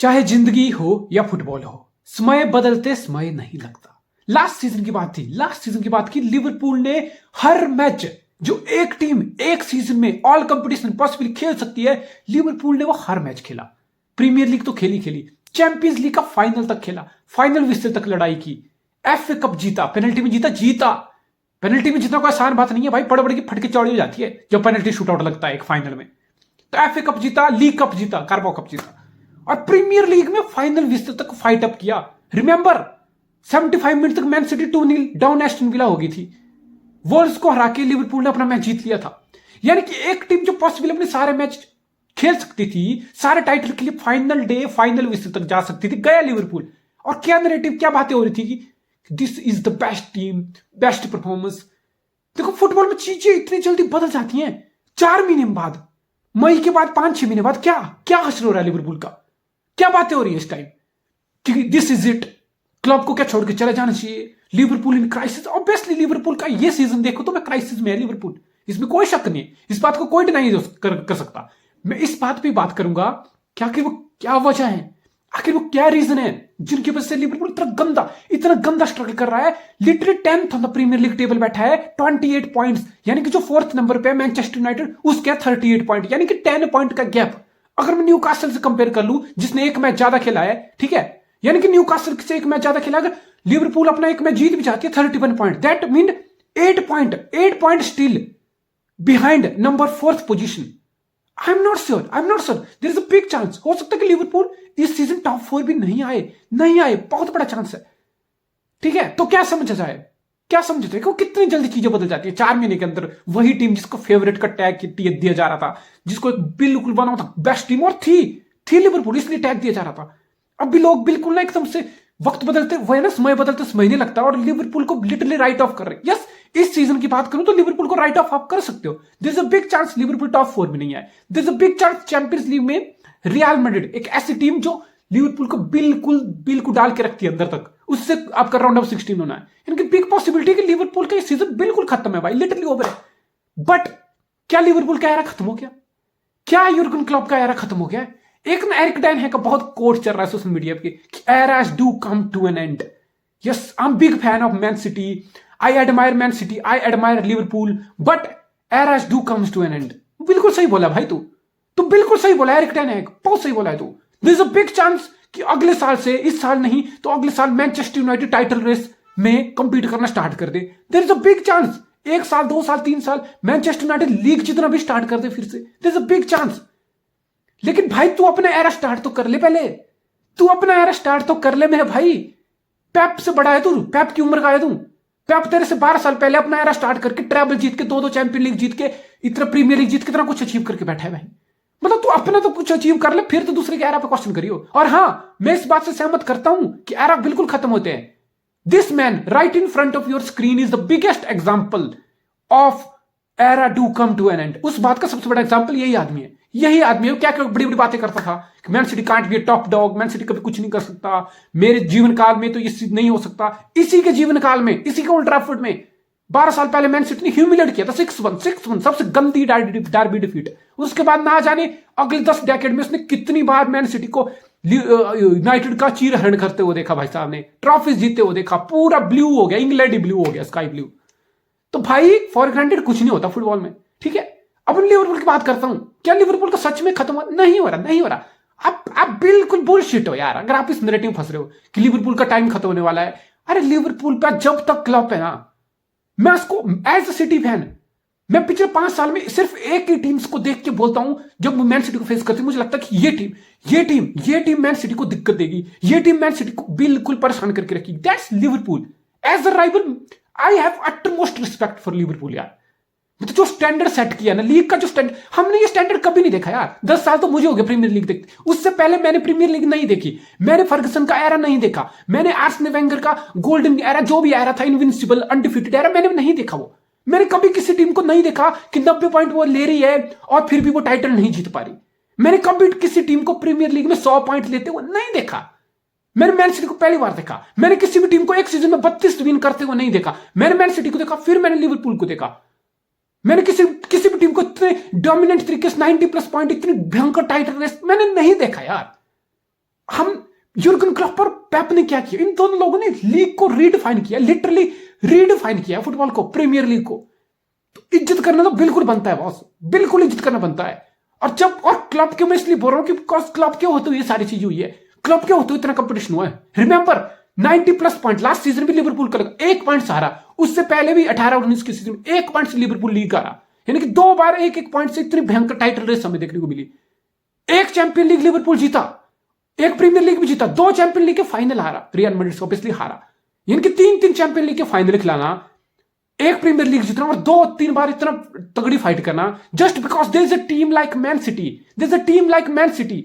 चाहे जिंदगी हो या फुटबॉल हो, समय बदलते समय नहीं लगता। लास्ट सीजन की बात थी, लास्ट सीजन की बात की, लिवरपूल ने हर मैच जो एक टीम एक सीजन में ऑल कंपटीशन पॉसिबल खेल सकती है, लिवरपूल ने वो हर मैच खेला। प्रीमियर लीग तो खेली खेली, चैंपियंस लीग का फाइनल तक खेला, फाइनल विस्तर तक लड़ाई की, एफए कप जीता, पेनल्टी में जीता। पेनल्टी में जीतना कोई आसान बात नहीं है भाई, पड़ की फटके चौड़ी हो जाती है जब पेनल्टी शूटआउट लगता है एक फाइनल में। तो एफए कप जीता, लीग कप जीता, कार्बो कप जीता, और प्रीमियर लीग में फाइनल विस्तर तक फाइट अप किया। रिमेंबर 75 मिनट तक man city 2-0 down Aston villa हो गई थी। वॉल्स को हरा के लिवरपूल ने अपना मैच जीत लिया था। यानी कि एक टीम जो पॉसिबल अपने सारे मैच खेल सकती थी, सारे टाइटल के लिए फाइनल डे फाइनल विस्तर तक जा सकती थी, गया लिवरपूल। और क्या नैरेटिव, क्या बातें हो रही थी कि this is the best team, best performance. देखो फुटबॉल में चीजें इतनी जल्दी बदल जाती हैं। 4 महीने बाद, मई के बाद 5-6 महीने बाद क्या हश्र हो रहा है लिवरपूल का, क्या बातें हो रही है इस टाइम कि दिस इज इट, क्लब को क्या छोड़ के चले जाना चाहिए, Liverpool in crisis. Obviously Liverpool का ये सीजन देखो तो मैं क्राइसिस में है लिवरपूल, इसमें कोई शक नहीं है, इस बात को कोई डिनाई कर सकता। मैं इस बात पे बात करूंगा कि आखिर वो क्या वजह है, आखिर वो क्या रीजन है जिनकी वजह से लिवरपूल इतना गंदा स्ट्रगल कर रहा है। Literally 10th on the Premier League table बैठा है, 28 पॉइंट्स, यानी कि जो 4th नंबर पे है मैनचेस्टर यूनाइटेड, उसके 38 पॉइंट, यानी कि 10 पॉइंट का गैप। अगर मैं न्यूकासल से कंपेयर कर लूं जिसने एक मैच ज्यादा खेला है, ठीक है, यानी कि न्यूकासल से एक मैच ज्यादा खेला, अगर लिवरपूल अपना एक मैच जीत भी जाती है 31 point, that mean 8 point still behind number 4th position. I am not sure there is a big chance, हो सकता है कि लिवरपूल इस सीजन टॉप 4 भी नहीं आए, बहुत बड़ा चांस है। ठीक है, तो क्या समझा जाए कि कितनी जल्दी चीजें बदल जाती है 4 महीने के अंदर। वही टीम जिसको फेवरेट का टैग दिया जा रहा था, जिसको एक बिल्कुल बना था बेस्ट टीम, और थी लिवरपूल, इसलिए टैग दिया जा रहा था। अब भी लोग बिल्कुल ना एकदम से वक्त बदलते वो है ना, समय बदलते समय नहीं लगता, और लिवरपूल को लिटरली राइट ऑफ कर रहे हैं। यस, इस सीजन की बात करूं तो लिवरपूल को राइट ऑफ आप कर सकते हो। There is a big chance Liverpool top 4 में नहीं आए। There is a big chance Champions League में रियल मैड्रिड, एक ऐसी टीम जो लिवरपूल को बिल्कुल डाल के रखती है अंदर तक, उससे आपका राउंड ऑफ 16 होना है। इनकी बिग पॉसिबिलिटी कि लिवरपूल का सीजन बिल्कुल खत्म है भाई, लिटरली ओवर है। बट क्या लिवरपूल का एरा खत्म हो गया? क्या यूर्गन क्लॉप का एरा खत्म हो गया? एक ना एरिक डायन है का बहुत कोट चल रहा है सोशल मीडिया पे कि eras do come to an end. Yes, I am big fan of Man City, I admire Man City, I admire Liverpool, but eras do comes to an end. बिल्कुल सही बोला भाई, तू बिल्कुल सही बोला, एरिक डायन है बहुत सही बोला है तू। There is a big chance कि अगले साल से, इस साल नहीं तो अगले साल मैनचेस्टर यूनाइटेड टाइटल रेस में कंपीट करना स्टार्ट कर दे। There is a big chance 1 साल 2 साल 3 साल मैनचेस्टर यूनाइटेड लीग जीतना भी स्टार्ट कर दे फिर से। There is a big chance. लेकिन भाई तू अपना एरा स्टार्ट तो कर ले, पहले तू अपना एरा स्टार्ट तो कर ले मेरे भाई। पेप से बड़ा है तू, पेप की उम्र का है तू। पेप तेरे से 12 साल पहले अपना एरा स्टार्ट करके ट्रैवल जीत के 2 चैंपियन लीग जीत के, इतना प्रीमियर लीग जीत के इतना कुछ अचीव करके बैठा है भाई। मतलब तू अपना तो कुछ अचीव कर ले, फिर तो दूसरे के एरा पे क्वेश्चन करियो। और हाँ, मैं इस बात से सहमत करता हूं कि एरा बिल्कुल खत्म होते हैं। This man right in front of your screen is the biggest example of era do come to an end. उस बात का सबसे बड़ा एग्जाम्पल यही आदमी है। क्या बड़ी बड़ी बातें करता था कि man city can't be top dog, man city कभी कुछ नहीं कर सकता, मेरे जीवन काल में तो ये नहीं हो सकता। इसी के जीवन काल में, इसी के ओल्ड ट्रैफर्ड में 12 साल पहले मैन सिटी ने ह्यूमिलेट किया था 6-1 सबसे गंदी डार्बी डिफीट। उसके बाद ना जाने अगले 10 डेकेड में उसने कितनी बार मैन सिटी को यूनाइटेड का चीरहरण करते हुए देखा भाई साहब ने, ट्रॉफीज जीते हुए देखा, पूरा ब्लू हो गया, इंग्लैंड ही ब्लू हो गया, स्काई ब्लू। तो भाई फॉर ग्रांटेड कुछ नहीं होता फुटबॉल में, ठीक है। अब मैं लिवरपूल की बात करता हूं, क्या लिवरपूल का सच में खत्म नहीं हो रहा। आप बिल्कुल बुलशिट हो यार अगर आप इस नैरेटिव में फंस रहे हो कि लिवरपूल का टाइम खत्म होने वाला है। अरे लिवरपूल पे जब तक क्लब है ना, मैं उसको एज अ सिटी फैन, मैं पिछले 5 साल में सिर्फ एक ही टीम्स को देख के बोलता हूं जब वो मैन सिटी को फेस करती है, मुझे लगता है कि ये टीम मैन सिटी को दिक्कत देगी, ये टीम मैन सिटी को बिल्कुल परेशान करके रखेगी। That's Liverpool as a rival. I have utmost respect for Liverpool यार। तो जो स्टैंडर्ड सेट किया ना लीग का, जो स्टैंडर्ड, हमने ये स्टैंडर्ड कभी नहीं देखा यार। 10 साल तो मुझे हो गया प्रीमियर लीग देखते, उससे पहले मैंने प्रीमियर लीग नहीं देखी, मैंने फर्गसन का एरा नहीं देखा, मैंने आर्सेन वेंगर का गोल्डन एरा, जो भी एरा था, इनविंसिबल अनडिफीटेड एरा, मैंने नहीं देखा। वो मैंने कभी किसी टीम को नहीं देखा कि 90 पॉइंट वो ले रही है और फिर भी वो टाइटल नहीं जीत पा रही। मैंने कभी किसी टीम को प्रीमियर लीग में 100 पॉइंट लेते हुए नहीं देखा। मैंने मैन सिटी को पहली बार देखा। मैंने किसी भी टीम को एक सीजन में 32 विन करते हुए नहीं देखा। मैंने मैन सिटी को देखा, फिर मैंने लिवरपूल को देखा। मैंने किसी भी टीम को इतने डोमिनेंट तरीके से 90+ पॉइंट, इतनी भयंकर टाइटल रेस मैंने नहीं देखा यार। यूर्गन क्लॉप और पेप ने क्या किया, इन दोनों लोगों ने लीग को रीडिफाइन किया, लिटरली रीडिफाइन किया फुटबॉल को, प्रीमियर लीग को। तो इज्जत करना तो बिल्कुल बनता है बॉस, बिल्कुल इज्जत करना बनता है। और क्लब के मैं इसलिए बोल रहा हूं कि बिकॉज क्लब के होते हुए ये सारी चीजें हुई है, क्लब के होते हुए इतना कंपटीशन हुआ है। रिमेंबर 90+ पॉइंट, लास्ट सीजन भी लिवरपूल का लगा, 1 पॉइंट से हारा। उससे पहले भी 18-19 के सीजन में 1 पॉइंट से लिवरपूल लीग हारा, यानी कि 2 बार 1-1 पॉइंट से इतनी भयंकर टाइटल रेस हमें देखने को मिली। एक चैंपियन लीग लिवरपूल जीता, एक प्रीमियर लीग भी जीता, 2 चैंपियन लीग के फाइनल हारा, रियल मैड्रिड से ऑब्वियसली हारा, यानी कि 3-3 चैंपियन लीग के फाइनल खिलाना, एक प्रीमियर लीग जीतना और 2-3 बार इतना तगड़ी फाइट करना, just because there is a team like Man City, there is a team like Man City.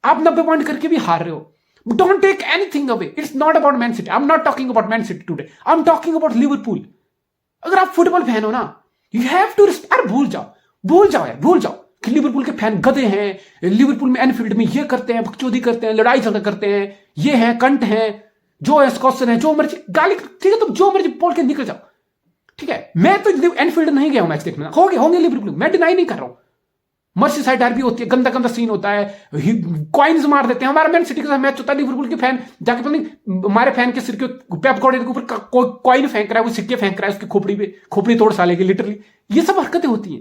आप 90 पॉइंट करके भी हार रहे हो। Don't take anything away, it's not about Man City, I am not talking about Man City today, I am talking about Liverpool. अगर आप football fan हो ना, यू हैव टू रिस्पेक्ट। भूल जाओ यार, भूल जाओ कि लिवरपूल के फैन गधे हैं, लिवरपूल में एनफील्ड में ये करते हैं, बकचोदी करते हैं, लड़ाई झगड़ा करते हैं, ये है कंट है, जो एस्कॉसन है, जो मर्जी गाली, ठीक है, तुम जो मर्जी बोल के निकल जाओ, ठीक है। मैं तो एनफील्ड नहीं गया हूं मैच देखने, होंगे लिवरपूल, मैं डिनाई नहीं कर रहा हूं। मर्सीसाइड डर्बी होती है, गंदा गंदा सीन होता है, कॉइन्स मार देते हैं। हमारा मैन सिटी के साथ मैच होता है, लिवरपूल के फैन जाके पता नहीं हमारे फैन के सिर के पेप गार्डियन के ऊपर कॉइन फेंक रहा है, वो सिक्के फेंक रहा है उसकी खोपड़ी तोड़ सालेगी लिटरली। ये सब हरकतें होती हैं,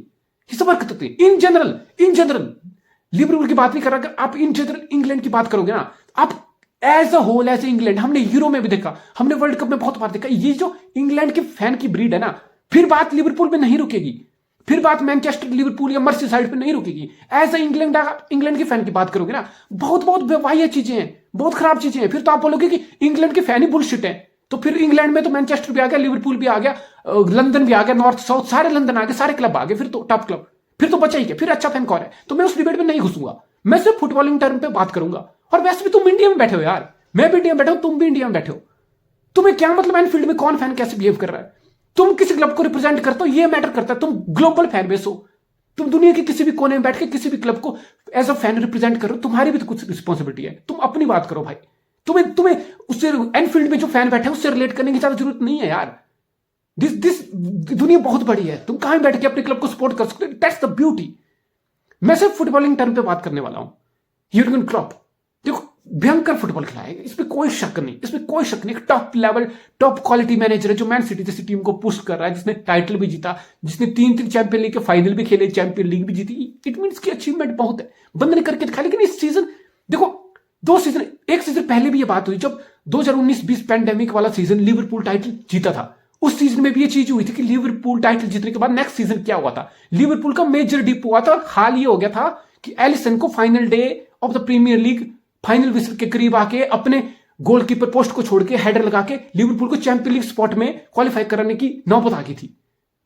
ये सब हरकतें होती हैं। इन जनरल लिवरपूल की बात नहीं कर रहा, अगर आप इन जनरल इंग्लैंड की बात करोगे ना, आप as a whole, as England, हमने यूरो में भी देखा, हमने वर्ल्ड कप में बहुत बार देखा, ये जो इंग्लैंड के फैन की ब्रीड है ना, फिर बात लिवरपूल में नहीं रुकेगी, फिर बात मैनचेस्टर, लिवरपूल या मर्सीसाइड पे नहीं रुकेगी। एज अ इंग्लैंड के फैन की बात करोगे ना, बहुत वाहियात चीजें हैं, बहुत खराब चीजें हैं। फिर तो आप बोलोगे कि इंग्लैंड के फैन ही बुलशिट है, तो फिर इंग्लैंड में तो मैनचेस्टर भी आ गया, लिवरपूल भी आ गया, लंदन भी आ गया, नॉर्थ साउथ सारे लंदन आ गए, सारे क्लब आ गए, फिर तो टॉप क्लब, फिर तो बचा ही क्या, फिर अच्छा फैन कौन है। तो मैं उस डिबेट में नहीं घुसूंगा, मैं सिर्फ फुटबॉलिंग टर्म पे बात करूंगा। और वैसे भी तुम इंडिया में बैठे हो यार, मैं भी इंडिया में बैठा हूं, तुम भी इंडिया में बैठे हो, तुम्हें क्या मतलब एनफील्ड में कौन फैन कैसे बिहेव कर रहा है, तुम किसी क्लब को रिप्रेजेंट करते हो, ये मैटर करता है। तुम ग्लोबल फैन बेस हो, तुम दुनिया के किसी भी कोने में बैठ के किसी भी क्लब को एज अ फैन रिप्रेजेंट करो, तुम्हारी भी तो कुछ रिस्पॉन्सिबिलिटी है, तुम अपनी बात करो भाई। तुम्हें उससे एनफील्ड में जो फैन बैठे हैं उससे रिलेट करने की ज्यादा जरूरत नहीं है यार। दिस दुनिया बहुत बड़ी है, तुम कहां बैठ के अपने क्लब को सपोर्ट कर सकते हो, दैट्स द ब्यूटी। मैं सिर्फ फुटबॉलिंग टर्म पे बात करने वाला हूं। यूर्गन क्लॉप देखो भयंकर फुटबॉल खिलाएगा, इसमें कोई शक नहीं, इसमें कोई शक नहीं। Top level, top quality manager है जो मैन सिटी जैसी टीम को पुश कर रहा है, जिसने टाइटल भी जीता, जिसने 3-3 चैंपियन लीग के फाइनल भी खेले, चैंपियन लीग भी जीती। इट मींस की अचीवमेंट बहुत है, बंदे ने करके दिखाया। लेकिन इस सीजन देखो, 2 सीजन, एक सीजन पहले भी ये बात हुई जब 2019-20 पैंडेमिक वाला सीजन लिवरपूल टाइटल जीता था। उस सीजन में भी ये चीज हुई थी कि लिवरपूल टाइटल जीतने के बाद नेक्स्ट सीजन क्या हुआ था, लिवरपूल का मेजर डिप हुआ था। हाल ये हो गया था कि एलिसन को final day of the Premier League final whistle के करीब आके अपने गोलकीपर पोस्ट को छोड़ के हेडर लगा के लिवरपूल को चैंपियन लीग स्पॉट में क्वालिफाई कराने की नौबत आ गई थी।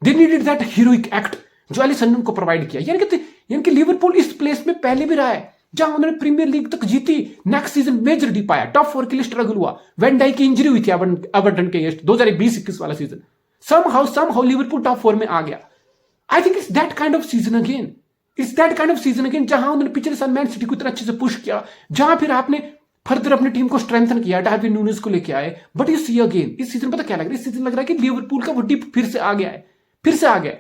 They needed that heroic act जो एलिसन ने उनको प्रोवाइड किया। यानी कि लिवरपूल इस प्लेस में पहले भी रहा है जहां उन्होंने प्रीमियर लीग तक जीती, नेक्स्ट सीजन मेजर डी पाया, टॉप 4 के लिए स्ट्रगल हुआ। वेन डाइक की इंजरी हुई थी एवर्टन के अगेंस्ट 2020-21 वाला सीजन, समहाउ लिवरपूल टॉप 4 में आ गया। I think it's that kind of season again, it's that kind of season again जहां उन्होंने पिछले साल मैन सिटी को इतना अच्छे से पुश किया, जहां फिर आपने फर्दर अपनी टीम को स्ट्रेंथन किया, डार्विन नूनेज को लेके आए। बट यू सी अगेन इस सीजन पता क्या लग रहा है, इस सीजन लग रहा है कि लिवरपूल का वो डिप फिर से आ गया है, फिर से आ गया।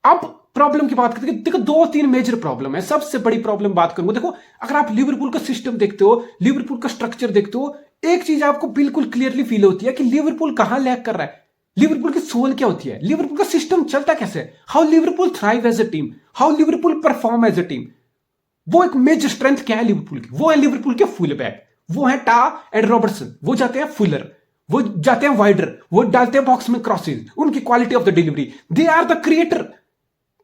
अब प्रॉब्लम की बात करते हैं, देखो 2-3 मेजर प्रॉब्लम है। सबसे बड़ी प्रॉब्लम बात करूंगा, देखो अगर आप लिवरपूल का सिस्टम देखते हो, लिवरपूल का स्ट्रक्चर देखते हो, एक चीज आपको बिल्कुल क्लियरली फील होती है कि लिवरपूल कहां लैग कर रहा है। लिवरपूल की सोल क्या होती है, लिवरपूल का सिस्टम चलता कैसे है, how Liverpool thrive as a team, how Liverpool perform as a team. वो एक मेजर स्ट्रेंथ क्या है लिवरपूल की, वो है लिवरपूल के फुल बैक, वो है टा एंड रॉबर्टसन, वो जाते हैं फुलर, वो जाते हैं वाइडर, वो डालते हैं बॉक्स में क्रॉसेज, उनकी quality of the delivery, they are the creator.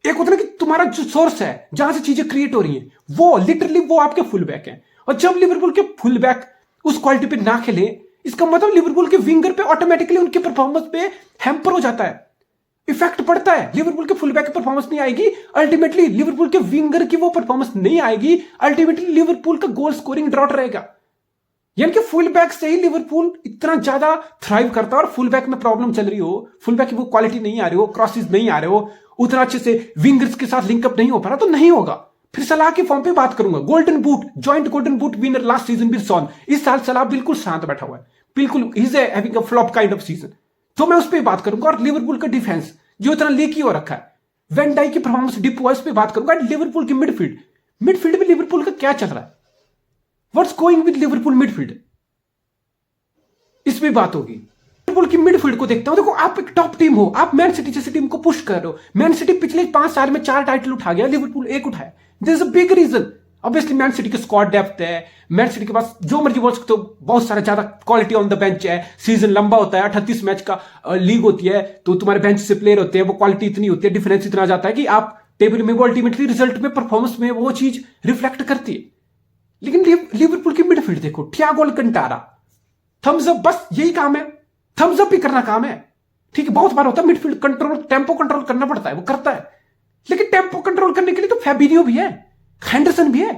एक होता है कि तुम्हारा जो सोर्स है जहां से चीजें क्रिएट हो रही हैं, वो लिटरली वो आपके फुल बैक है। और जब लिवरपूल के फुल बैक उस क्वालिटी पे ना खेले, इसका मतलब लिवरपूल के विंगर पे ऑटोमेटिकली उनके परफॉर्मेंस पे हैम्पर हो जाता है, इफेक्ट पड़ता है। लिवरपूल के फुल बैक की परफॉर्मेंस नहीं आएगी, अल्टीमेटली लिवरपूल के विंगर की वो परफॉर्मेंस नहीं आएगी, अल्टीमेटली लिवरपूल का गोल स्कोरिंग ड्रॉट रहेगा। यानी कि फुल बैक से ही लिवरपूल इतना ज्यादा थ्राइव करता है। और फुल बैक में प्रॉब्लम चल रही हो, फुल बैक की वो क्वालिटी नहीं आ रही हो, क्रॉसेस नहीं आ रहे हो, उतना अच्छे से विंगर्स के साथ लिंकअप नहीं हो पा रहा, तो नहीं होगा। फिर सलाह के फॉर्म पे बात करूंगा, golden boot, joint golden boot winner last season with Son. इस साल सलाह बिल्कुल शांत बैठा हुआ है, बिल्कुल ही is having a flop kind of season, तो मैं उस पर बात करूंगा। और लिवरपूल का डिफेंस जो इतना लीकी हो रखा है, वेन डाइक की परफॉर्मेंस डिप हुआ, इस पर बात करूंगा। लिवरपूल की मिडफील्ड में लिवरपूल का क्या चल रहा है, what's going with Liverpool midfield, इस पे बात होगी। लिवरपूल की मिडफील्ड को देखता हूं, देखो आप एक टॉप टीम हो, आप मैन सिटी जैसी टीम को पुश कर रहे हो। मैन सिटी पिछले 5 साल में 4 टाइटल उठा गया, लिवरपूल 1 उठाया। There is a big reason. Obviously Man City की स्क्वाड डेप्थ है, मैन सिटी के पास जो मर्जी बोल सकते हो, बहुत सारा ज्यादा क्वालिटी ऑन द बेंच है। सीजन लंबा होता है, 38 मैच का लीग होती है, तो तुम्हारे बेंच से प्लेयर होते हैं, वो क्वालिटी इतनी होती है, डिफरेंस इतना जाता है कि आप टेबल में वो अल्टीमेटली रिजल्ट में, परफॉर्मेंस में वो चीज रिफ्लेक्ट करती है। लेकिन लिवरपूल की मिडफील्ड देखो, थियागो अल्कंटारा, थम्स अप, बस यही काम है, थम्स अप ही करना काम है। ठीक है, बहुत बार होता है मिडफील्ड कंट्रोल, टेम्पो कंट्रोल करना पड़ता है, वो करता है। लेकिन टेम्पो कंट्रोल करने के लिए तो फैबिनियो भी है, हेंडरसन भी है।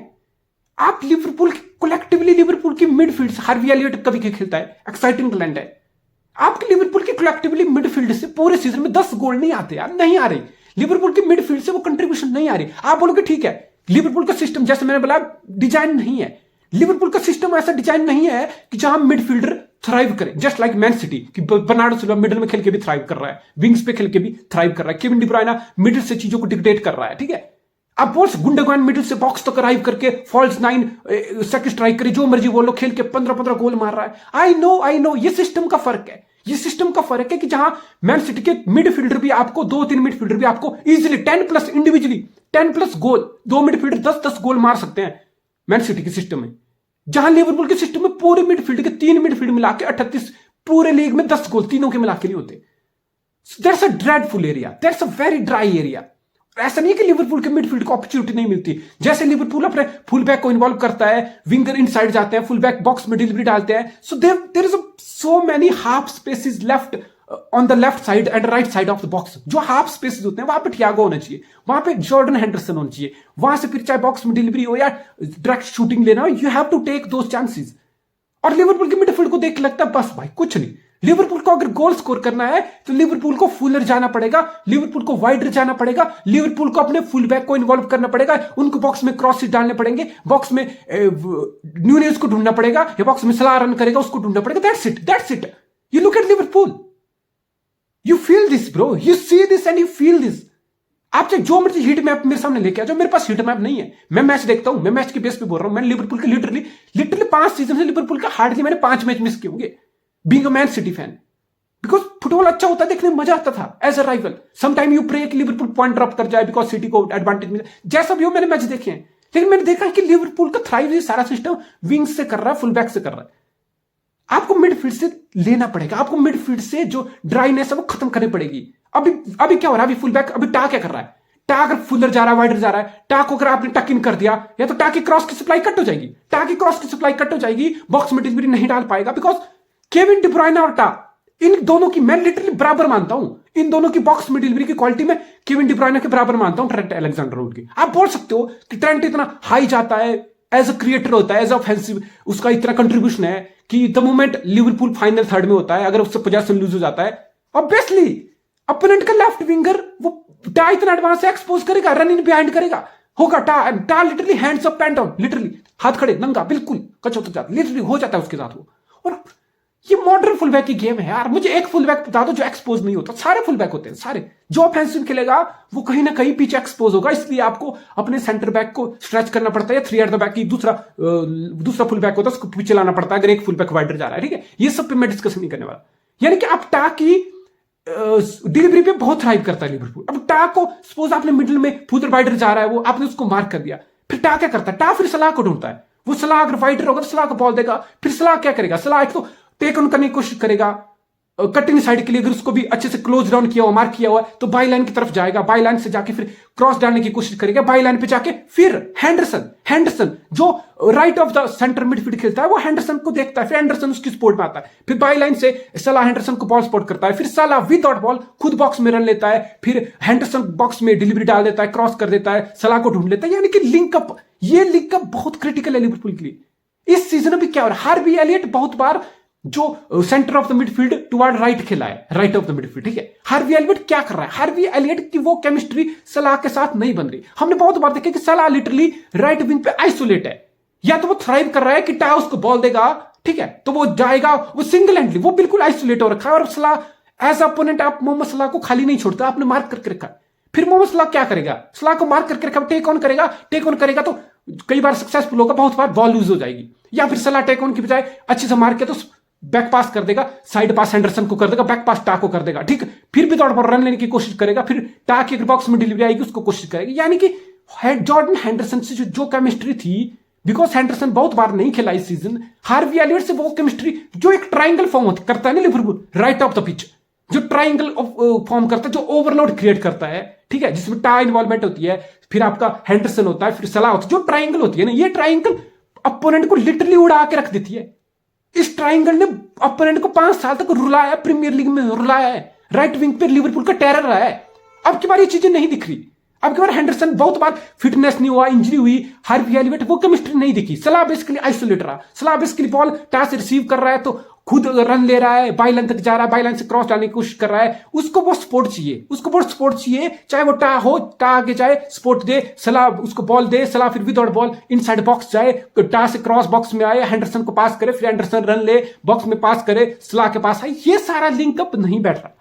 आप लिवरपूल की कलेक्टिवली, लिवरपूल की मिडफील्ड, हार्वी एलियट कभी खेलता है, एक्साइटिंग टैलेंट है। आपके लिवरपूल की कलेक्टिवली मिडफील्ड से पूरे सीजन में 10 गोल नहीं आते यार, नहीं आ रही। लिवरपूल की मिडफील्ड से वो कंट्रीब्यूशन नहीं आ रही। आप बोलोगे ठीक है, लिवरपूल का सिस्टम जैसे मैंने बोला डिजाइन नहीं है, लिवरपूल का सिस्टम ऐसा डिजाइन नहीं है कि जहां मिडफील्डर थ्राइव करे, जस्ट लाइक मैन सिटी कि बर्नार्डो सिल्वा मिडिल में खेल के भी थ्राइव कर रहा है, विंग्स पे खेल के भी थ्राइव कर रहा है, केविन डी ब्रुयना मिडिल से चीजों को डिक्टेट कर रहा है। ठीक है, अब बोल गुंडोगान मिडिल से बॉक्स तक अराइव करके फॉल्स 9 सेकंड स्ट्राइक करे, जो मर्जी बोलो, खेल के 15-15 गोल मार रहा है। आई नो ये सिस्टम का फर्क है, ये सिस्टम का फर्क है कि जहां मैन सिटी के मिडफील्डर भी आपको 2-3 मिडफील्डर भी आपको इजीली 10+ इंडिविजुअली 10+ गोल, 2 मिडफील्डर 10-10 गोल मार सकते हैं मैन सिटी के सिस्टम में। जहां लिवरपूल के सिस्टम में पूरे मिडफील्ड के 3 मिडफील्ड मिला के 38, पूरे लीग में 10 गोल तीनों के मिला के नहीं होते। That's a dreadful area, that's a very dry area. ऐसा नहीं कि लिवरपूल के मिडफील्ड को अपॉर्चुनिटी नहीं मिलती। जैसे लिवरपूल अपने फुल बैक को इन्वॉल्व करता है, विंगर इनसाइड जाते हैं, फुल बैक बॉक्स में डिलीवरी डालते हैं, so there is so many half spaces left on the left side and right side of the box. जो हाफ स्पेसेस होते हैं वहां पे थियागो होना चाहिए, वहां पे जॉर्डन हेंडरसन होना चाहिए, वहां से फिर चाहे बॉक्स में डिलीवरी हो या डायरेक्ट शूटिंग लेना हो, you have to take those chances. और लिवरपूल के मिडफील्ड को देख के लगता है बस भाई कुछ नहीं, लिवरपूल को अगर गोल स्कोर करना है तो लिवरपूल को फुलर जाना पड़ेगा, लिवरपूल को वाइडर जाना पड़ेगा, लिवरपूल को अपने फुल बैक को इन्वॉल्व करना पड़ेगा, उनको बॉक्स में क्रॉसेस डालने पड़ेंगे, बॉक्स में न्यूनेस को ढूंढना पड़ेगा, या बॉक्स में सलाह रन करेगा उसको ढूंढना पड़ेगा। That's it. You look at Liverpool, you feel this bro, you see this and you feel this. आप चाहे जो मर्जी हीट मैप मेरे सामने लेके आ जाओ, मेरे पास हीट मैप नहीं है, मैं मैच देखता हूं, मैं मैच के बेस पे बोल रहा हूं। मैं लिवरपूल के लिटरली 5 सीजन से लिवरपूल का हार्डली मैंने 5 मैच मिस किए होंगे being a Man City fan, because football अच्छा होता है, देखने में मजा आता था as a rival. Some time you pray कि लिवरपूल पॉइंट ड्रॉप कर जाए बिकॉज सिटी को एडवांटेज मिले, जैसा भी हो मैंने मैच देखे हैं। लेकिन मैंने देखा है कि लिवरपूल का थ्राइव सारा सिस्टम विंग्स से कर रहा है, फुल बैक से कर रहा है। आपको मिडफील्ड से लेना पड़ेगा, आपको मिडफील्ड से जो ड्राइनेस है वो खत्म करनी पड़ेगी। अभी क्या हो रहा है, अभी फुल बैक, अभी टा क्या कर रहा है, टा अगर फुलर जा रहा है, वाइडर जा रहा है, टा को अगर आपने टक इन कर दिया, या तो टा की क्रॉस की सप्लाई कट हो जाएगी, टा की क्रॉस की सप्लाई कट हो जाएगी, बॉक्स में डिलीवरी नहीं डाल पाएगा, बिकॉज केविन डी ब्रुयना और टा, इन दोनों की मैं लिटरली बराबर मानता हूं, इन दोनों की बॉक्स में डिलीवरी की क्वालिटी में केविन डी ब्रुयना के बराबर मानता हूं ट्रेंट अलेक्जेंडर-आर्नोल्ड की। आप बोल सकते हो कि ट्रेंट इतना हाई जाता है, एज अ क्रिएटर होता है, एज ऑफेंसिव उसका इतना कंट्रीब्यूशन है कि the moment Liverpool final third में होता है, अगर उससे पोजीशन लूज हो जाता है, ऑब्वियसली अपोनेंट का लेफ्ट विंगर वो टा इतना एडवांस से एक्सपोज करेगा, रन इन बिहाइंड करेगा, होगा टा literally hands up pant down, literally हाथ खड़े नंगा बिल्कुल कचौत जाता, लिटरली हो जाता है उसके साथ वो। और ये मॉडर्न फुलबैक की गेम है यार, मुझे एक फुलबैक बता दो जो एक्सपोज नहीं होता, सारे फुलबैक होते हैं सारे। जो ऑफेंसिव खेलेगा वो कहीं ना कहीं पीछे एक्सपोज होगा, इसलिए आपको अपने सेंटर बैक को स्ट्रेच करना पड़ता है, 3 एट द बैक की दूसरा फुलबैक होता है उसको पीछे लाना पड़ता है अगर एक फुलबैक वाइडर जा रहा है। ठीक है, ये सब पे मैं डिस्कस नहीं करने वाला। यानी कि आप टा की डिलीवरी पे बहुत थ्राइव करता है लिवरपूल। अब टा को सपोज आपने मिडिल में फुलर वाइडर जा रहा है, वो आपने उसको मार्क कर दिया, फिर टा क्या करता है, टा फिर सलाह को ढूंढता है, वो सलाह अगर वाइडर होगा तो सलाह को बॉल देगा, फिर सलाह क्या करेगा, सलाह एक तो टेक ऑन करने की कोशिश करेगा कटिंग साइड के लिए, अगर उसको भी अच्छे से क्लोज डाउन किया हुआ, मार्क किया हुआ तो बाई लाइन की तरफ जाएगा, बाई लाइन से जाके फिर क्रॉस डालने की कोशिश करेगा, बाई लाइन पे जाके फिर हैंडरसन जो right of the centre midfield खेलता है वो हैंडरसन को देखता है, फिर हैंडरसन उसकी सपोर्ट में आता है, फिर बाई लाइन से सलाह हैंडरसन को बॉल सपोर्ट करता है, फिर सलाह विदाउट बॉल खुद बॉक्स में रन लेता है, फिर हैंडरसन बॉक्स में डिलीवरी डाल देता है, क्रॉस कर देता है, सलाह को ढूंढ लेता है। यानी कि लिंकअप, ये लिंकअप बहुत क्रिटिकल है लिवरपूल के लिए। इस सीजन में क्या हो रहा है, हार्वी एलियट बहुत बार जो centre of the midfield toward right खेला है, राइट ऑफ द मिडफील्ड, ठीक है। हार्वी एलियट क्या कर रहा है, हार्वी एलियट की वो केमिस्ट्री सलाह के साथ नहीं बन रही। हमने बहुत बार देखा कि सलाह लिटरली राइट विंग पे आइसोलेट है, या तो वो थ्राइव कर रहा है कि टा उसको बॉल देगा, ठीक है, तो वो जाएगा, वो सिंगल हैंडली वो बिल्कुल आइसोलेट हो रखा है, और सलाह एज अपोनेंट आप मोहम्मद सलाह को खाली नहीं छोड़ता, आपने मार्क करके रखा है। फिर मोहम्मद सलाह क्या करेगा, सलाह को मार्क करके रखा, टेक ऑन करेगा तो कई बार सक्सेसफुल होगा, बहुत बार बॉल लूज हो जाएगी, या फिर सलाह टेक ऑन की बजाय अच्छे से मार के तो बैक पास कर देगा, साइड पास हेंडरसन को कर देगा, बैक पास टा को कर देगा, ठीक, फिर भी दौड़ पर रन लेने की कोशिश करेगा, फिर टा की बॉक्स में डिलीवरी आएगी उसको कोशिश करेगी। यानी कि जॉर्डन हेंडरसन से जो केमिस्ट्री थी, बिकॉज हेंडरसन बहुत बार नहीं खेला इस सीजन, हार्वी एलियट से वो केमिस्ट्री, जो एक ट्राइंगल फॉर्म करता है ना Liverpool right of the pitch, जो ट्राइंगल फॉर्म करता है, जो ओवरलोड क्रिएट करता है, ठीक है, जिसमें टा इन्वॉल्वमेंट होती है, फिर आपका हेंडरसन होता है, फिर सलाह होती है, जो ट्राइंगल होती है ना, ये ट्राइंगल अपोनेंट को लिटरली उड़ा के रख देती है। इस ट्राइंगल ने अपोनेंट को 5 साल तक रुलाया, प्रीमियर लीग में रुलाया है, राइट विंग पे लिवरपूल का टेरर रहा है। अब की बार ये चीजें नहीं दिख रही, अब की बार हेंडरसन बहुत बार फिटनेस नहीं हुआ, इंजरी हुई, हार्वी एलियट वो केमिस्ट्री नहीं दिखी, सलाह बेसिकली आइसोलेट रहा, सलाह बेसिकली बॉल टास से रिसीव कर रहा है तो खुद रन ले रहा है, बाई लाइन तक जा रहा है, बाई लाइन से क्रॉस डालने की कोशिश कर रहा है, उसको वो सपोर्ट चाहिए, उसको वो सपोर्ट चाहिए, चाहे वो टा हो, टा आगे जाए सपोर्ट दे, सलाह उसको बॉल दे, सलाह फिर विदाउट बॉल इनसाइड बॉक्स जाए, टा से क्रॉस बॉक्स में आए, हेंडरसन को पास करे, फिर हेंडरसन रन ले, बॉक्स में पास करे, सलाह के पास आए, ये सारा लिंकअप नहीं बैठ रहा।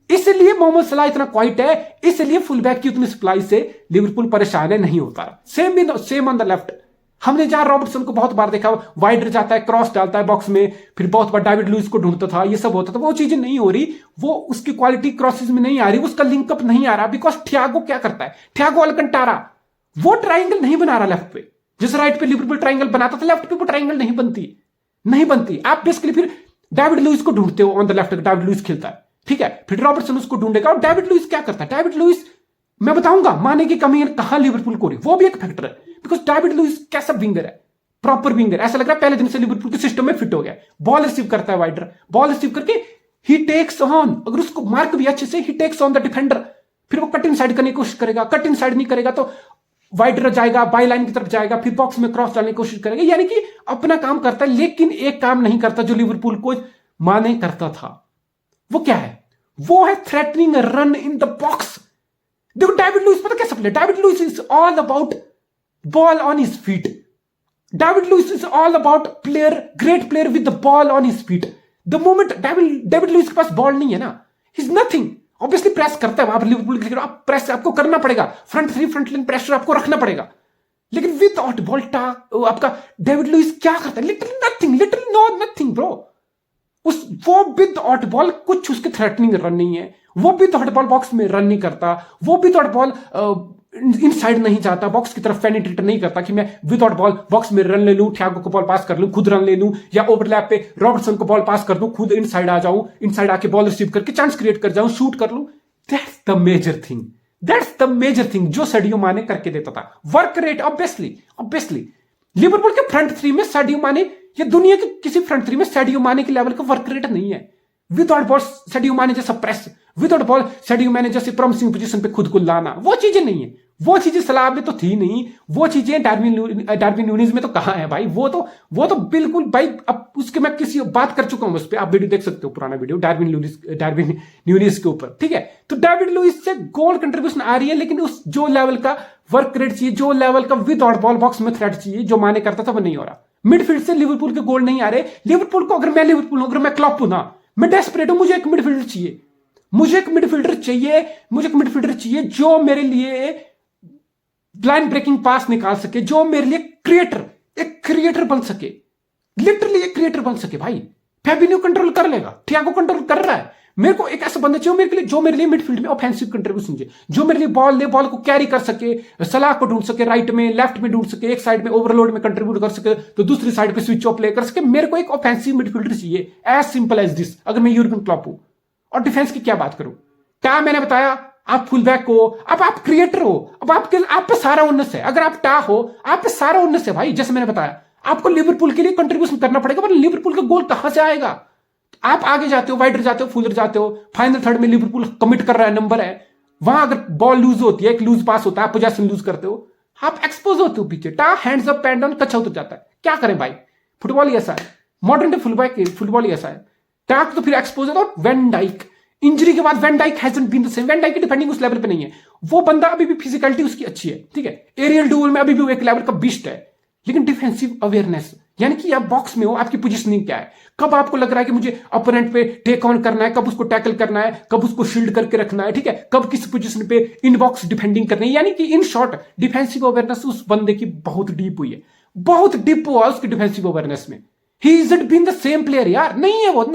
इसलिए मोहम्मद सलाह इतना क्वाइट है, इसलिए फुलबैक की उतनी सप्लाई से लिवरपूल परेशान है, नहीं होता। सेम ऑन द लेफ्ट, हमने जहां रॉबर्टसन को बहुत बार देखा, वाइडर जाता है, क्रॉस डालता है बॉक्स में, फिर बहुत बार डेविड लुइस को ढूंढता था, ये सब होता था, वो चीजें नहीं हो रही, वो उसकी क्वालिटी क्रॉसेस में नहीं आ रही, उसका लिंकअप नहीं आ रहा, बिकॉज थियागो क्या करता है, थियागो अलकंटारा वो ट्राइंगल नहीं बना रहा लेफ्ट पे, जैसे राइट पे लिवरपूल ट्राइंगल बनाता था, लेफ्ट पे वो ट्राइंगल नहीं बनती। आप बेसिकली फिर डेविड लुइस को ढूंढते हो on the left, David Louis खेलता है, ठीक है, फिर रॉबर्टसन उसको ढूंढेगा, और डेविड लुइस क्या करता है, डेविड लुइस मैं बताऊंगा माने की कमी कहां लिवरपूल को रही, वो भी एक फैक्टर है, बिकॉज डेविड लुइस कैसा विंगर है, प्रॉपर विंगर, ऐसा लग रहा है पहले दिन से लिवरपूल के सिस्टम में फिट हो गया, बॉल रिसीव करता है वाइडर, बॉल रिसीव करके ही टेक्स ऑन, अगर उसको मार्क भी अच्छे से, ही टेक्स ऑन द डिफेंडर, फिर वो कट इन साइड करने की कोशिश करेगा, कट इन साइड नहीं करेगा तो वाइडर जाएगा, बाई लाइन की तरफ जाएगा, फिर बॉक्स में क्रॉस डालने की कोशिश करेगा, यानी कि अपना काम करता है, लेकिन एक काम नहीं करता जो लिवरपूल को माने करता था। वो क्या है, वो है threatening run in the box. देखो डेविड लुइस पता कैसा player, David Louis is all about ball on his feet, David Louis is all about player, great player with the ball on his feet. The moment David Louis के पास ball नहीं है ना, is nothing, obviously press करता है वहां पर Liverpool cricket, आप press आपको करना पड़ेगा, फ्रंट लाइन प्रेशर आपको रखना पड़ेगा, लेकिन विदाउट बॉल आपका डेविड लुइस क्या करता है, लिटिल नथिंग ब्रो। वो विदाउट बॉल कुछ उसके थ्रेटनिंग रन नहीं है, वो विदाउट बॉल बॉक्स में रन नहीं करता, वो विदाउट बॉल इनसाइड नहीं जाता, बॉक्स की तरफ पेनिट्रेट नहीं करता कि मैं विदाउट बॉल बॉक्स में रन ले लूं, थियागो को बॉल पास कर लूं, खुद रन ले लूं, या ओवरलैप पे रॉबर्टसन को बॉल पास कर दूं, खुद इनसाइड आ जाऊं, इनसाइड आके बॉल रिसीव करके चांस क्रिएट कर जाऊं, शूट कर लूं। दैट्स द मेजर थिंग जो सैडियो माने करके देता था। वर्क रेट ऑब्वियसली लिवरपूल के फ्रंट थ्री में सैडियो माने, ये दुनिया के किसी फ्रंट थ्री में सैडियो माने के लेवल का वर्क रेट नहीं है। विदाउट बॉल सैडियो माने जैसा प्रेस, विदाउट बॉल सैडियो माने जैसे प्रॉमिसिंग पोजीशन पे खुद को लाना, वो चीजें नहीं है, वो चीजें सलाह में तो थी नहीं, वो चीजें डार्विन न्यूनीज में तो कहां है भाई, वो तो बिल्कुल भाई, अब उसके मैं किसी बात कर चुका हूं उस पर, आप वीडियो देख सकते हो, पुराना वीडियो डार्विन न्यूनीज के ऊपर, ठीक है। तो डेविड लुइस से गोल कंट्रीब्यूशन आ रही है, लेकिन उस जो लेवल का वर्क रेट चाहिए, जो लेवल का विदाउट बॉल बॉक्स में थ्रेट चाहिए, जो माने करता था वो नहीं हो रहा। मिडफील्ड से लिवरपूल के गोल नहीं आ रहे। लिवरपूल को अगर मैं लिवरपूल हूं, अगर मैं क्लॉप हूं ना, मैं डेस्परेट हूं, मुझे एक मिडफील्डर चाहिए जो मेरे लिए लाइन ब्रेकिंग पास निकाल सके, जो मेरे लिए एक क्रिएटर बन सके, लिटरली एक क्रिएटर बन सके। भाई फैबिन्यो कंट्रोल कर लेगा, थियागो कंट्रोल कर रहा है, मेरे को एक ऐसा बंदा चाहिए जो मेरे लिए मिडफील्ड में ऑफेंसिव कंट्रीब्यूशन चाहिए, जो मेरे लिए बॉल को कैरी कर सके, सलाह को ढूंढ सके, राइट में लेफ्ट में ढूंढ सके, एक साइड में ओवरलोड में कंट्रीब्यूट कर सके तो दूसरी साइड पे स्विच ऑफ प्ले कर सके। मेरे को एक ऑफेंसिव मिडफील्डर चाहिए, एज सिंपल एज दिस, अगर मैं यूरोपियन क्लब हूं। और डिफेंस की क्या बात करूं, क्या मैंने बताया, आप फुल बैक हो, अब आप क्रिएटर हो, अब आप पे सारा उन्नस है। अगर आप टा हो, आप पे सारा उन्नस है भाई। जैसे मैंने बताया, आपको लिवरपूल के लिए कंट्रीब्यूशन करना पड़ेगा, पर लिवरपूल का गोल कहां से आएगा? आप आगे जाते हो, वाइडर जाते हो, फुलर जाते हो, फाइनल थर्ड में लिवरपूल कमिट कर रहा है, नंबर है वहां, अगर बॉल लूज होती है, एक लूज पास होता है, आप पोजीशन लूज करते हो, आप एक्सपोज होते हो पीछे, टा हैंड्स अप पैन डाउन, कच्चा उतर जाता है। क्या करें भाई, फुटबॉल ही ऐसा है, मॉडर्न डे फुटबॉल ही ऐसा है। टाक तो फिर एक्सपोज है। तो वेन डाइक इंजरी के बाद Van Dijk hasn't been the same, Van Dijk की डिफेंडिंग उस लेवल पे नहीं है, वो बंदा अभी भी फिजिकलिटी उसकी अच्छी है, ठीक है, एरियल डुअल में अभी भी वो एक लेवल का बिस्ट है, लेकिन डिफेंसिव अवेयरनेस, यानी कि आप बॉक्स में हो, आपकी पोजीशनिंग क्या है, कब आपको लग रहा है कि मुझे अपोनेंट पे टेक ऑन करना है, कब उसको टैकल करना है, कब उसको शील्ड करके रखना है, ठीक है, कब किस पोजीशन पे इन बॉक्स डिफेंडिंग करनी है। यानी कि इन शॉर्ट डिफेंसिव अवेयरनेस उस बंदे की बहुत डीप हुई है, बहुत डीप हुआ उसकी डिफेंसिव अवेयरनेस में। He isn't been the same player यार, नहीं है वो,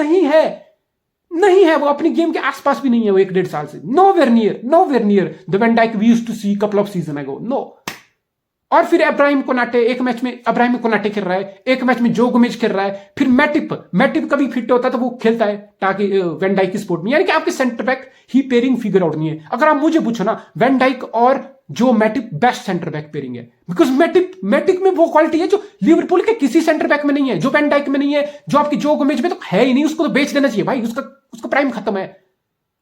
नहीं है वो, अपनी गेम के आसपास भी नहीं है वो 1-1.5 साल से। Nowhere near the Van Dijk we used to see couple of season ago, no. और फिर इब्राहिम कोनाटे, एक मैच में इब्राहिम कोनाटे खेल रहा है, एक मैच में जो गोमेज खेल रहा है, फिर मैटिप कभी फिट होता है तो वो खेलता है ताकि वैन डाइक की सपोर्ट में। यानी कि आपके सेंटर बैक ही पेयरिंग फिगर आउट नहीं है। अगर आप मुझे पूछो ना, वैन डाइक और जो Matip best centre back pairing है, बिकॉज मैटिप में वो क्वालिटी है जो लिवरपूल के किसी सेंटर बैक में नहीं है, जो वैन डाइक में नहीं है, जो आपकी जो गोमेज में तो है ही नहीं। उसको तो बेच देना चाहिए भाई, उसका प्राइम खत्म है,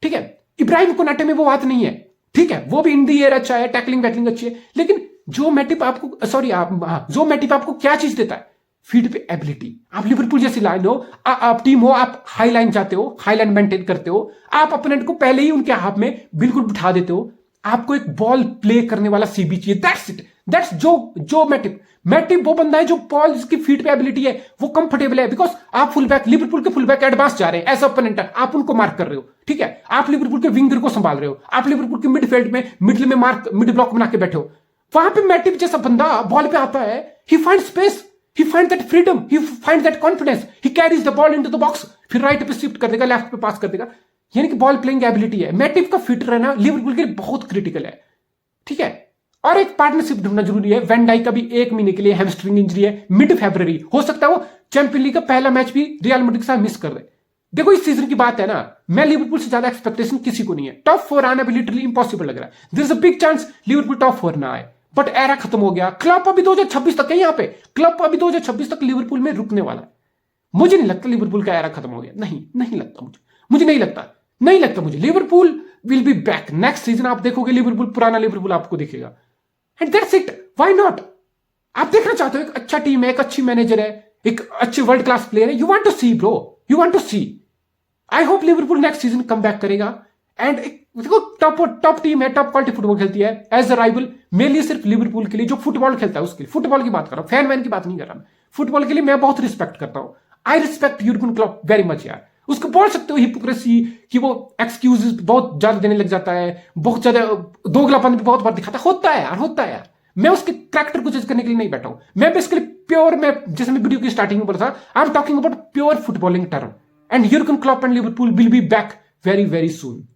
ठीक है। इब्राहिम कोनाटे में वो बात नहीं है, ठीक है, वो भी इन दी एयर अच्छा है, टैकलिंग बैकलिंग अच्छी है, लेकिन जो मैटिप आपको क्या चीज देता है, फील्ड पे एबिलिटी। आप लिवरपूल जैसी लाइन हो, आप टीम हो, आप हाई लाइन जाते हो, हाई लाइन मेंटेन करते हो, आप अपोनेंट को पहले ही उनके हाथ में बिल्कुल बिठा देते हो। आपको एक बॉल प्ले करने वाला सीबी चाहिए, दैट्स इट, दैट्स जो मैटिप वो बंदा है जो बॉल जिसकी फीट पे एबिलिटी है, वो कंफर्टेबल है। बिकॉज आप फुल बैक, लिवरपूल के फुल बैक एडवांस जा रहे हैं, एज ओपोनेंट आप उनको मार्क कर रहे हो, ठीक है, आप लिवरपूल के विंगर को संभाल रहे हो, आप लिवरपूल के मिडफील्ड में मिड ब्लॉक बना के बैठे हो। वहां पे मैटिप जैसा बंदा बॉल पे आता है, he find space, he find that freedom, he find that confidence, he carries the ball into the box, फिर राइट पे शिफ्ट कर देगा, लेफ्ट पे पास कर देगा। यानी कि बॉल प्लेइंग एबिलिटी है। मैटिप का फिट रहना लिवरपूल के लिए बहुत क्रिटिकल है, ठीक है। और एक पार्टनरशिप ढूंढना जरूरी है। वैन डाइक का भी 1 महीने के लिए हैमस्ट्रिंग इंजरी है, मिड फरवरी, हो सकता है वो चैंपियन लीग का पहला मैच भी रियल मैड्रिड के साथ मिस कर दे। देखो इस सीजन की बात है ना, मैं लिवरपूल से ज्यादा एक्सपेक्टेशन किसी को नहीं है। टॉप 4 आना भी लिटरली इंपॉसिबल लग रहा है। There is a big chance Liverpool top 4 ना आए, बट एरा खत्म हो गया। क्लब अभी 2026 तक है, यहाँ पे क्लब अभी 2026 तक लिवरपूल में रुकने वाला है। मुझे नहीं लगता लिवरपूल का एरा खत्म हो गया, नहीं लगता मुझे नहीं लगता मुझे। Liverpool will be back next season. आप देखोगे लिवरपूल, पुराना लिवरपूल आपको दिखेगा, and that's it. Why not? आप देखना चाहते हो एक अच्छा टीम है, एक अच्छी मैनेजर है, एक अच्छे वर्ल्ड क्लास प्लेयर है, you want to see bro, you want to see. I hope Liverpool next season come back करेगा। एंड देखो टॉप टीम है, टॉप क्वालिटी फुटबॉल खेलती है। एज अ राइवल मेरे लिए, सिर्फ लिवरपूल के लिए जो फुटबॉल खेलता है उसके लिए, फुटबॉल की बात कर रहा हूं, फैन वैन की बात नहीं कर रहा मैं। फुटबॉल के लिए मैं बहुत रिस्पेक्ट करता हूं। I respect Jurgen Klopp very much यार। उसको बोल सकते हो हिपोक्रेसी कि वो एक्सक्यूजेस बहुत ज्यादा देने लग जाता है, बहुत ज्यादा दोगलापन भी बहुत बार दिखाता है, होता है यार। मैं उसके कैरेक्टर को जज करने के लिए नहीं बैठा हूं। मैं बेसिकली प्योर, मैं जैसे मैं वीडियो की स्टार्टिंग में बोला था, I am talking about pure footballing term. And Jurgen Klopp and Liverpool will be back very very soon.